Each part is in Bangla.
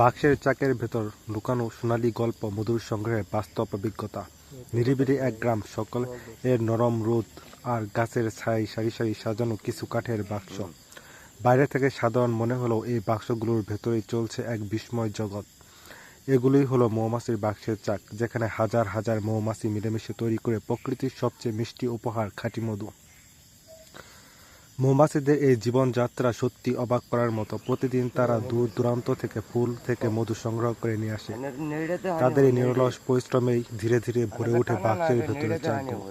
বাক্সের চাকের ভেতর লুকানো সোনালি গল্প, মধুর সংগ্রহের বাস্তব অভিজ্ঞতা। নিরিবিলি এক গ্রাম, সকল এর নরম রোদ আর গাছের ছায়ায় সারি সারি সাজানো কিছু কাঠের বাক্স। বাইরে থেকে সাধারণ মনে হলেও এই বাক্সগুলোর ভেতরেই চলছে এক বিস্ময় জগৎ। এগুলোই হলো মৌমাছির বাক্সের চাক, যেখানে হাজার হাজার মৌমাছি মিলেমিশে তৈরি করে প্রকৃতির সবচেয়ে মিষ্টি উপহার, খাঁটি মধু। মৌমাছিদের এই জীবনযাত্রা সত্যি অবাক করার মতো। প্রতিদিন তারা দূর দূরান্ত থেকে ফুল থেকে মধু সংগ্রহ করে নিয়ে আসে। তাদের এই নিরলস পরিশ্রমেই ধীরে ধীরে ভরে ওঠে বাক্সের ভেতরে চাকগুলো।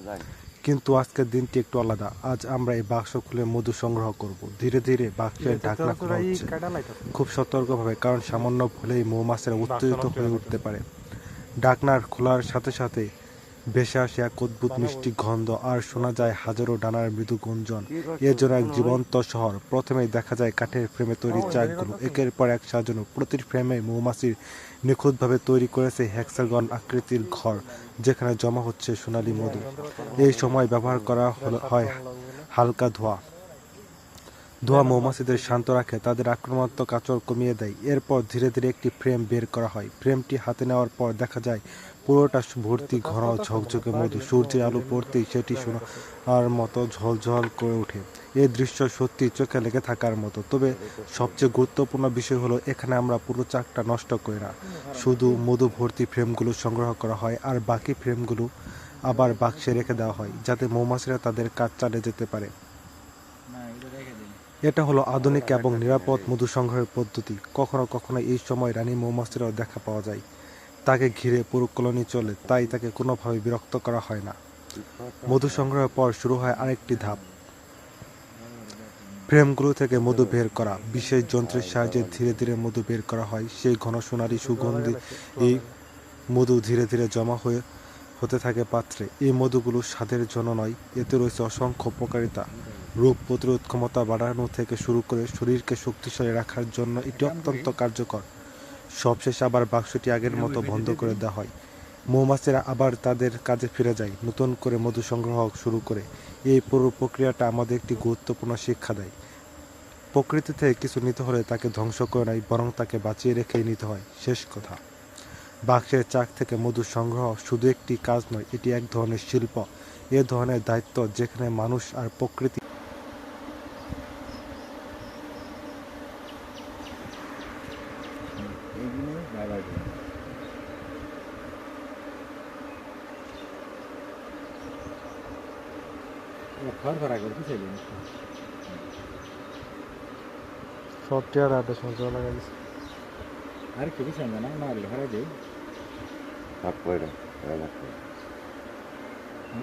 কিন্তু আজকের দিনটি একটু আলাদা। আজ আমরা এই বাক্স খুলে মধু সংগ্রহ করব। ধীরে ধীরে বাক্সের ঢাকনা খোলা হচ্ছে, খুব সতর্কভাবে, কারণ সামান্য ভুলেই মৌমাছিরা উত্তেজিত হয়ে উঠতে পারে। ঢাকনার খোলার সাথে সাথে ভেসে আসে এক অদ্ভুত মিষ্টি গন্ধ, আর শোনা যায় হাজারো ডানার মৃদু গুঞ্জন। এর জন্য এক জীবন্ত শহর। প্রথমেই দেখা যায় কাঠের ফ্রেমে তৈরি চাকগুলো, একের পর এক সাজানো। প্রতিটি ফ্রেমে মৌমাছির নিখুঁতভাবে তৈরি করেছে হেক্সাগন আকৃতির ঘর, যেখানে জমা হচ্ছে সোনালী মধু। এই সময় ব্যবহার করা হয় হালকা ধোঁয়া। মৌমাছিদের শান্ত রাখে, তাদের আক্রমণাত্মক আচরণ কমিয়ে দেয়। এরপর ধীরে ধীরে একটি ফ্রেম বের করা হয়। ফ্রেমটি হাতে নেওয়ার পর দেখা যায় পুরোটা ভর্তি ঘন ঝকঝকে মধু। সূর্যের আলো পড়তেই সেটি সোনার মতো ঝলঝল করে ওঠে। এই দৃশ্য সত্যি চোখে লেগে থাকার মতো। তবে সবচেয়ে গুরুত্বপূর্ণ বিষয় হলো, এখানে আমরা পুরো চাকটা নষ্ট করি না। শুধু মধু ভর্তি ফ্রেমগুলো সংগ্রহ করা হয়, আর বাকি ফ্রেমগুলো আবার বাক্সে রেখে দেওয়া হয়, যাতে মৌমাছিরা তাদের কাজ চালিয়ে যেতে পারে। এটা হলো আধুনিক এবং নিরাপদ মধু সংগ্রহের পদ্ধতি। কখনো কখনো এই সময় রানী মৌমাছিরাও দেখা পাওয়া যায়। তাকে ঘিরে পুরো কলোনি চলে, তাই তাকে কোনোভাবে বিরক্ত করা হয় না। মধু সংগ্রহের পর শুরু হয় আরেকটি ধাপ। ফ্রেমগুলো থেকে মধু বের করা। বিশেষ যন্ত্রের সাহায্যে ধীরে ধীরে মধু বের করা হয়। সেই ঘন সোনালি সুগন্ধি এই মধু ধীরে ধীরে জমা হতে থাকে পাত্রে। এই মধুগুলো স্বাদের জন্য নয়, এতে রয়েছে অসংখ্য উপকারিতা। রোগ প্রতিরোধ ক্ষমতা বাড়ানো থেকে শুরু করে শরীরকে শক্তিশালী রাখার জন্য এটি অত্যন্ত কার্যকর। সবশেষে আবার বাক্সটি আগের মতো বন্ধ করে দেওয়া হয়। মৌমাছিরা আবার তাদের কাজে ফিরে যায়, নতুন করে মধু সংগ্রহ শুরু করে। এই পুরো প্রক্রিয়াটা আমাদের একটি গুরুত্বপূর্ণ শিক্ষা দেয়। প্রকৃতি থেকে কিছু নিতে হলে তাকে ধ্বংস করে নয়, বরং তাকে বাঁচিয়ে রেখেই নিতে হয়। শেষ কথা, বাক্সের চাক থেকে মধু সংগ্রহ শুধু একটি কাজ নয়, এটি এক ধরনের শিল্প, এ ধরনের দায়িত্ব, যেখানে মানুষ আর প্রকৃতি সব টিয়ার আড্ডা সময় লাগাই দিচ্ছে। আর কি কিছু না না হারাই দেই থাক পড়ে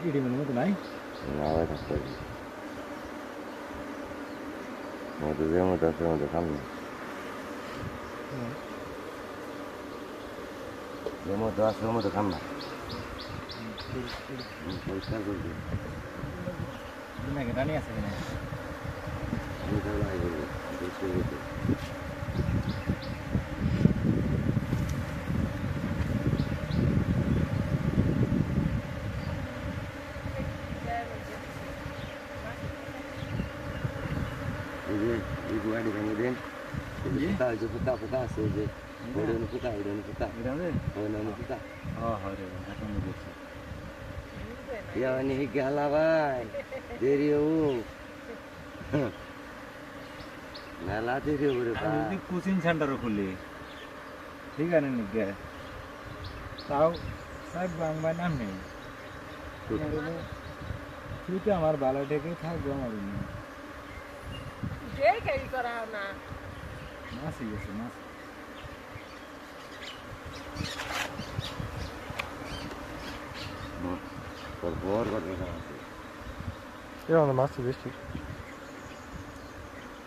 ইডি মনে মতো নাই না ভাই থাক পড়ে মধ্যে যে মধ্যে আছে মধ্যে সামনে যে মধ্যে আছে মধ্যে সামনে পরিষ্কার করবি নাকি রানি আছে কিনা গাড়ি ভেঙে দেন ফুটা আছে যে ফুটা ফুটা গেলা ভাই দেরি মেলা দেরি হবে কোচিং সেন্টারও খুললি ঠিক আছে নিকে তাও সাহেব বাংলা নাম নেই তুই তো আমার বালা ডেকে থাকবো আমার মাছ গেছে মাছ বর কথা এরকম মাছ বেশি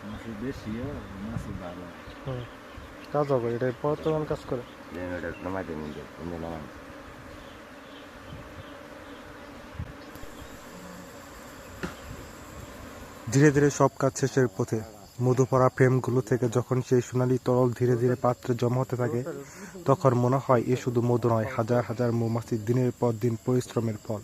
মাছ বেশি মাছ ভালো কাজ হবে, এটা বর্তমান কাজ করে। নামাই দেন নামাই ধীরে ধীরে সব কাজ শেষের পথে। মধু ভরা ফ্রেমগুলো থেকে যখন সেই সোনালি তরল ধীরে ধীরে পাত্রে জমা হতে থাকে, তখন মনে হয় এ শুধু মধু নয়, হাজার হাজার মৌমাছির দিনের পর দিন পরিশ্রমের ফল।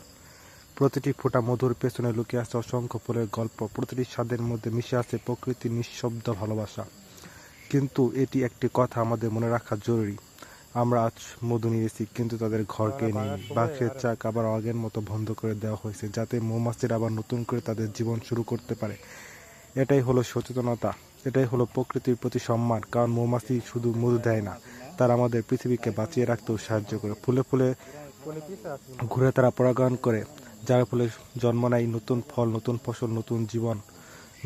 প্রতিটি ফোঁটা মধুর পেছনে লুকিয়ে আছে অসংখ্য ফুলের গল্প। প্রতিটি স্বাদের মধ্যে মিশে আছে প্রকৃতির নিঃশব্দ ভালোবাসা। কিন্তু এটি একটি কথা আমাদের মনে রাখা জরুরি। আমরা আজ মধু নিয়েছি, কিন্তু তাদের ঘরকে নিইনি। বাক্সের চাক আবার আগের মতো বন্ধ করে দেওয়া হয়েছে, যাতে মৌমাছিরা আবার নতুন করে তাদের জীবন শুরু করতে পারে। এটাই হলো সচেতনতা, এটাই হলো প্রকৃতির প্রতি সম্মান। কারণ মৌমাছি শুধু মধু দেয় না, তারা আমাদের পৃথিবীকে বাঁচিয়ে রাখতেও সাহায্য করে। ফুলে ফুলে ঘুরে তারা পরাগায়ন করে, যার ফলে জন্ম নেয় নতুন ফল, নতুন ফসল, নতুন জীবন।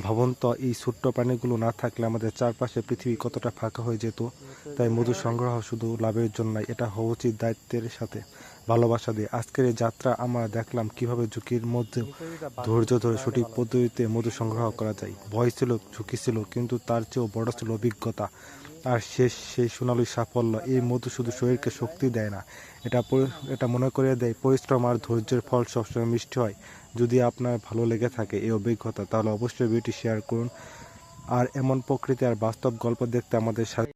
ভাবুন তো, এই ছোট্ট প্রাণীগুলো না থাকলে আমাদের চারপাশে পৃথিবী কতটা ফাঁকা হয়ে যেত। তাই মধু সংগ্রহ শুধু লাভের জন্য নয়, এটা হওয়া উচিত দায়িত্বের সাথে, ভালোবাসা দিয়ে। আজকের এই যাত্রা আমরা দেখলাম কিভাবে ঝুঁকির মধ্যে ধৈর্য ধরে সঠিক পদ্ধতিতে মধু সংগ্রহ করা যায়। ভয় ছিল, ঝুঁকি ছিল, কিন্তু তার চেয়েও বড় ছিল অভিজ্ঞতা। আর সেই সোনালী সাফল্য। এই মধু শুধু শরীরকে শক্তি দেয় না, এটা মনে করিয়ে দেয় পরিশ্রম আর ধৈর্যের ফল সবসময় মিষ্টি হয়। যদি আপনার ভালো লেগে থাকে এই অভিজ্ঞতা, তাহলে অবশ্যই ভিডিওটি শেয়ার করুন। আর এমন প্রকৃতি আর বাস্তব গল্প দেখতে আমাদের সাথে